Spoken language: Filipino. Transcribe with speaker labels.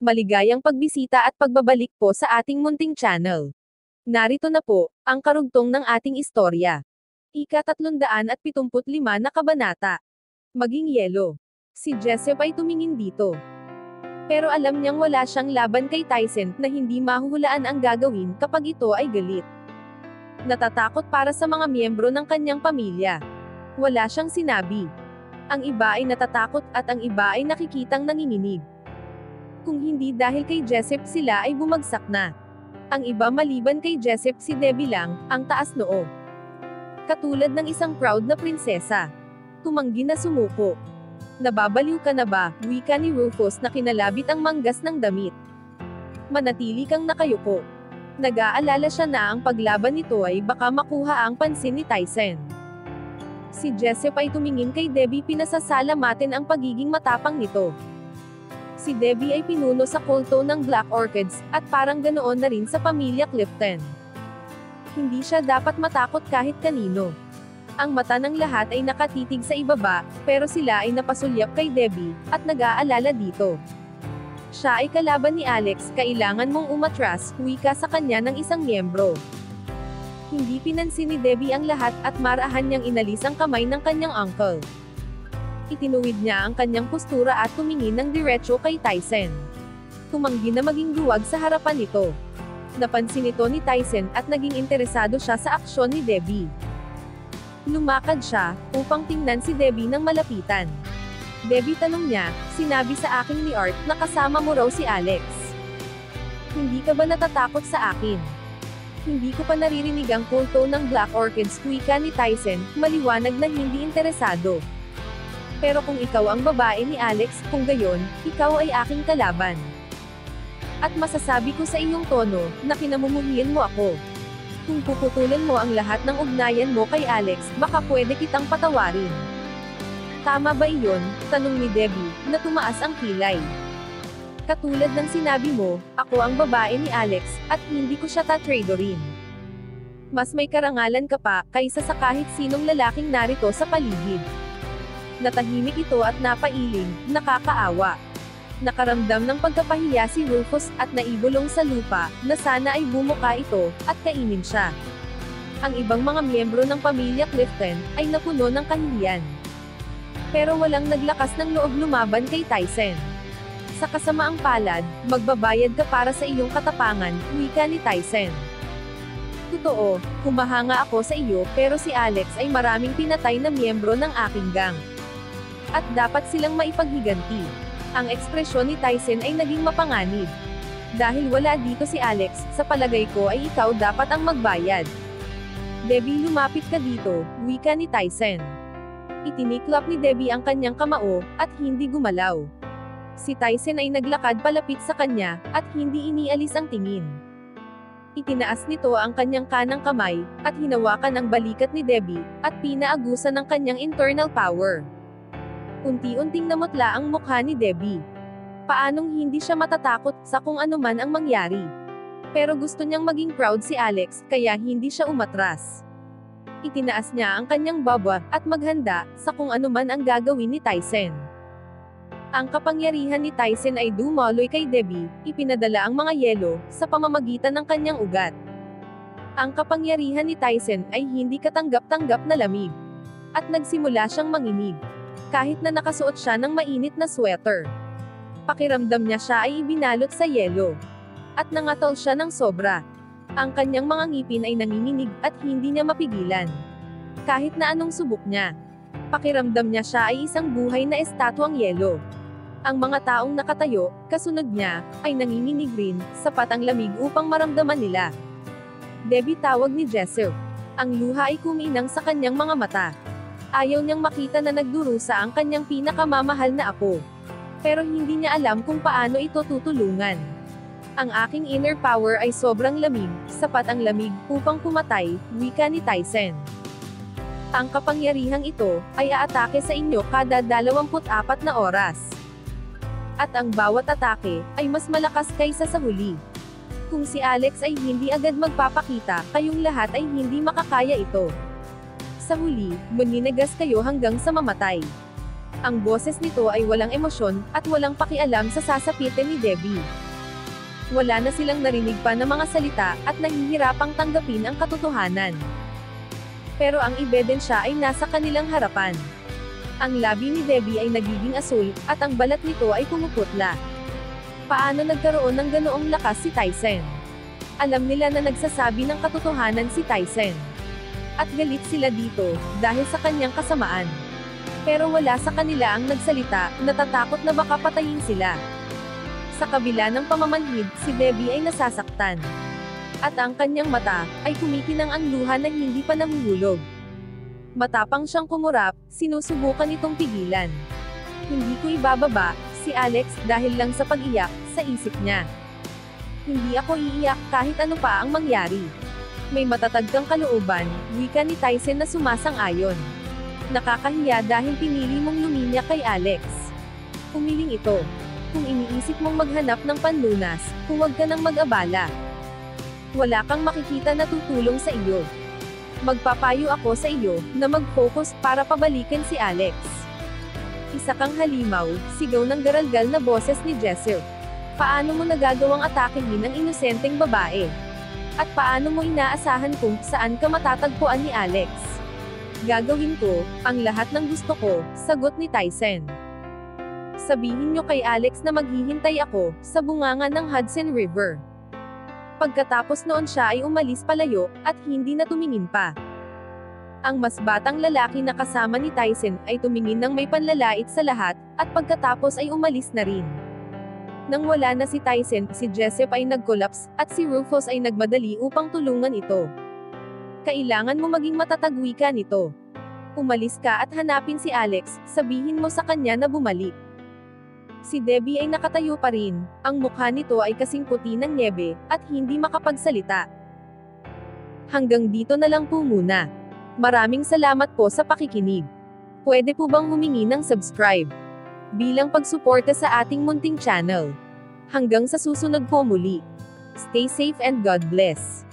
Speaker 1: Maligayang pagbisita at pagbabalik po sa ating munting channel. Narito na po, ang karugtong ng ating istorya. Ika-375 na kabanata. Maging yelo. Si Jessup ay tumingin dito. Pero alam niyang wala siyang laban kay Tyson na hindi mahuhulaan ang gagawin kapag ito ay galit. Natatakot para sa mga miyembro ng kanyang pamilya. Wala siyang sinabi. Ang iba ay natatakot at ang iba ay nakikitang nanginginig. Kung hindi dahil kay Jessup sila ay bumagsak na. Ang iba maliban kay Jessup si Debbie lang, ang taas noo. Katulad ng isang proud na prinsesa. Tumanggi na sumuko. Nababaliw ka na ba, wika ni Rufus na kinalabit ang manggas ng damit. Manatili kang nakayuko. Nag-aalala siya na ang paglaban nito ay baka makuha ang pansin ni Tyson. Si Jessup ay tumingin kay Debbie, pinasasalamatin ang pagiging matapang nito. Si Debbie ay pinuno sa kulto ng Black Orchids, at parang ganoon na rin sa pamilya Clifton. Hindi siya dapat matakot kahit kanino. Ang mata ng lahat ay nakatitig sa ibaba, pero sila ay napasulyap kay Debbie, at nag-aalala dito. Siya ay kalaban ni Alex, kailangan mong umatras, wika sa kanya ng isang miyembro. Hindi pinansin ni Debbie ang lahat at marahan niyang inalis ang kamay ng kanyang uncle. Itinuwid niya ang kanyang postura at tumingin ng diretso kay Tyson. Tumanggi na maging luwag sa harapan nito. Napansin ito ni Tyson at naging interesado siya sa aksyon ni Debbie. Lumakad siya, upang tingnan si Debbie ng malapitan. Debbie, tanong niya, sinabi sa akin ni Art na kasama mo raw si Alex. Hindi ka ba natatakot sa akin? Hindi ko pa naririnig ang kulto ng Black Orchids, wika ni Tyson, maliwanag na hindi interesado. Pero kung ikaw ang babae ni Alex, kung gayon, ikaw ay aking kalaban. At masasabi ko sa iyong tono, na kinamumuhian mo ako. Kung puputulan mo ang lahat ng ugnayan mo kay Alex, baka pwede kitang patawarin. Tama ba iyon? Tanong ni Debbie, na tumaas ang kilay. Katulad ng sinabi mo, ako ang babae ni Alex, at hindi ko siya tatradorin. Mas may karangalan ka pa, kaysa sa kahit sinong lalaking narito sa paligid. Natahimik ito at napailing, nakakaawa. Nakaramdam ng pagkapahiya si Rufus at naibulong sa lupa, na sana ay bumuka ito, at kainin siya. Ang ibang mga miyembro ng pamilya Clifton, ay napuno ng kahihiyan. Pero walang naglakas ng loob lumaban kay Tyson. Sa kasamaang palad, magbabayad ka para sa iyong katapangan, wika ni Tyson. Totoo, humahanga ako sa iyo, pero si Alex ay maraming pinatay na miyembro ng aking gang. At dapat silang maipaghiganti. Ang ekspresyon ni Tyson ay naging mapanganib. Dahil wala dito si Alex, sa palagay ko ay ikaw dapat ang magbayad. Debbie, lumapit ka dito, wika ni Tyson. Itiniklap ni Debbie ang kanyang kamao, at hindi gumalaw. Si Tyson ay naglakad palapit sa kanya, at hindi inialis ang tingin. Itinaas nito ang kanyang kanang kamay, at hinawakan ang balikat ni Debbie, at pinaagusan ng kanyang internal power. Unti-unting namutla ang mukha ni Debbie. Paanong hindi siya matatakot sa kung ano man ang mangyari? Pero gusto niyang maging proud si Alex, kaya hindi siya umatras. Itinaas niya ang kanyang baba, at maghanda, sa kung ano man ang gagawin ni Tyson. Ang kapangyarihan ni Tyson ay dumaloy kay Debbie, ipinadala ang mga yelo, sa pamamagitan ng kanyang ugat. Ang kapangyarihan ni Tyson ay hindi katanggap-tanggap na lamig. At nagsimula siyang manginig. Kahit na nakasuot siya ng mainit na sweater. Pakiramdam niya siya ay ibinalot sa yelo. At nangatol siya ng sobra. Ang kanyang mga ngipin ay nanginginig, at hindi niya mapigilan. Kahit na anong subok niya. Pakiramdam niya siya ay isang buhay na estatwang yelo. Ang mga taong nakatayo, kasunod niya, ay nanginginig rin, sapat ang lamig upang maramdaman nila. Debbie, tawag ni Jessup. Ang luha ay kuminang sa kanyang mga mata. Ayaw niyang makita na nagdurusa ang kanyang pinakamamahal na apo. Pero hindi niya alam kung paano ito tutulungan. Ang aking inner power ay sobrang lamig, sapat ang lamig, upang pumatay, wika ni Tyson. Ang kapangyarihang ito, ay aatake sa inyo kada 24 na oras. At ang bawat atake, ay mas malakas kaysa sa huli. Kung si Alex ay hindi agad magpapakita, kayong lahat ay hindi makakaya ito. Sa huli, maninigas kayo hanggang sa mamatay. Ang boses nito ay walang emosyon, at walang pakialam sa sasapitin ni Debbie. Wala na silang narinig pa na mga salita, at nahihirapang tanggapin ang katotohanan. Pero ang ebidensya ay nasa kanilang harapan. Ang labi ni Debbie ay nagiging asul, at ang balat nito ay pumuputla. Paano nagkaroon ng ganoong lakas si Tyson? Alam nila na nagsasabi ng katotohanan si Tyson. At galit sila dito, dahil sa kanyang kasamaan. Pero wala sa kanila ang nagsalita, natatakot na baka patayin sila. Sa kabila ng pamamanhid, si Debbie ay nasasaktan. At ang kanyang mata, ay kumikinang ang luha na hindi pa nahuhulog. Matapang siyang kumurap, sinusubukan itong pigilan. Hindi ko ibababa, si Alex, dahil lang sa pag-iyak, sa isip niya. Hindi ako iiyak kahit ano pa ang mangyari. May matatag kang kalooban, wika ni Tyson na sumasang-ayon. Nakakahiya dahil pinili mong luminya kay Alex. Pumiling ito. Kung iniisip mong maghanap ng panlunas, huwag ka nang mag-abala. Wala kang makikita na tutulong sa iyo. Magpapayo ako sa iyo, na mag-focus para pabalikin si Alex. Isa kang halimaw, sigaw ng garalgal na boses ni Jesse. Paano mo nagagawang atakihin ang inosenteng babae? At paano mo inaasahan kung saan ka matatagpuan ni Alex? Gagawin ko ang lahat ng gusto ko, sagot ni Tyson. Sabihin niyo kay Alex na maghihintay ako sa bunganga ng Hudson River. Pagkatapos noon siya ay umalis palayo, at hindi na tumingin pa. Ang mas batang lalaki na kasama ni Tyson ay tumingin ng may panlalait sa lahat, at pagkatapos ay umalis na rin. Nang wala na si Tyson, si Jessup ay nag-collapse, at si Rufus ay nagmadali upang tulungan ito. Kailangan mo maging matatag, wika nito. Umalis ka at hanapin si Alex, sabihin mo sa kanya na bumalik. Si Debbie ay nakatayo pa rin, ang mukha nito ay kasing puti ng nyebe, at hindi makapagsalita. Hanggang dito na lang po muna. Maraming salamat po sa pakikinig. Pwede po bang humingi ng subscribe? Bilang pagsuporta sa ating munting channel. Hanggang sa susunod po muli. Stay safe and God bless.